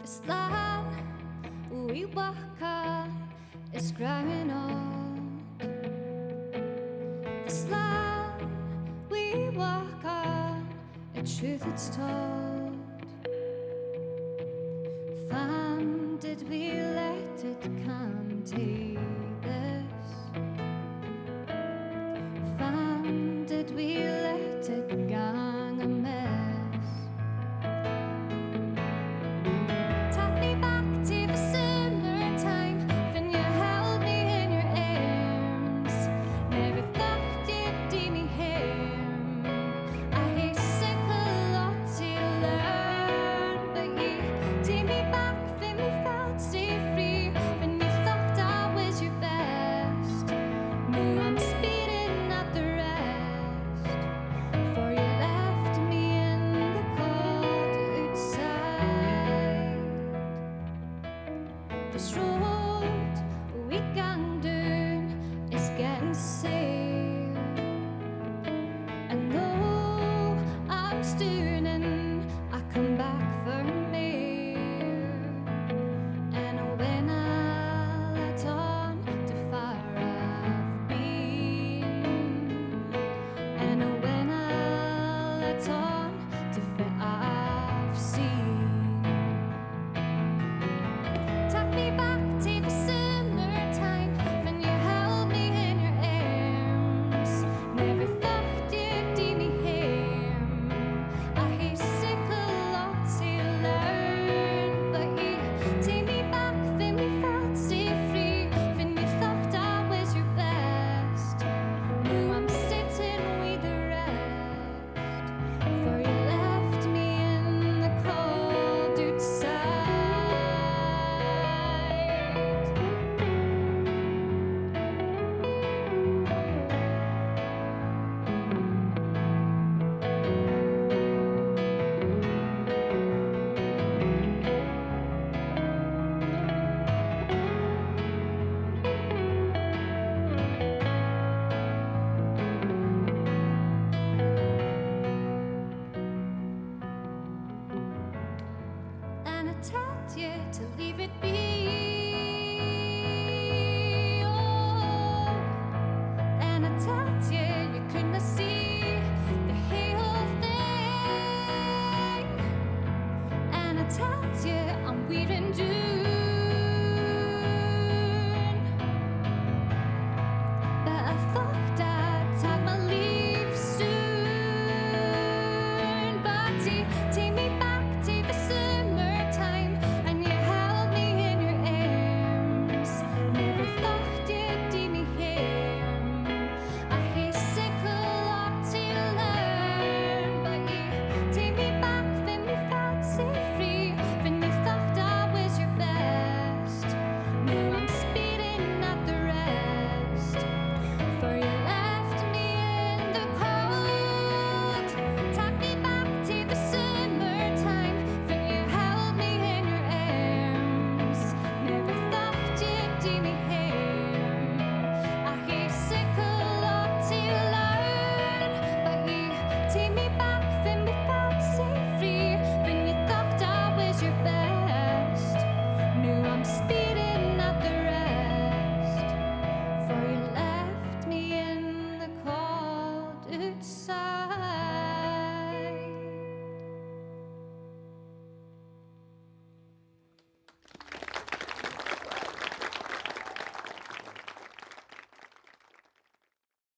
This land we walk on is growing old. This land we walk on, a truth it's told. Fam, did we let it come to this? Fam, did we let it gang amiss? Take me back to the summertime when you held me in your arms. Never thought you'd do me harm. I had sick a lot to learn, but you take me back when we felt so free, when you thought I was your best. Now I'm speeding up the rest, for you left me in the cold outside. This road we gang down is getting safe, and though I'm stooning, I come back for more. And when I let on the fire I've been, and when I let on the fear I've seen. Take me back to the summertime when you held me in your arms. Never thought you'd do me harm. I had sick a lot to learn, but you take me back when we felt so free, when you thought I was your best. Now I'm sitting with the rest, for you left me in the cold outside. And I told you to leave it be. Oh, and I told you you couldn't see the whole thing. And I told you I'm wearing down, but I thought I'd take my leave soon. But you take me back to the summertime, and you held me in your arms. Never thought you'd do me harm. I had sick a lot to learn, but you take me back when we felt so free, when you thought I was your best. Now I'm speeding up the rest, for you left me in the cold. Take me back to the summertime when you held me in your arms. Never thought you'd do me harm. I had sick a lot to learn, but you take me back when we felt so free, when you thought I was your best. Now I'm speeding up the rest, for you left me in the cold outside.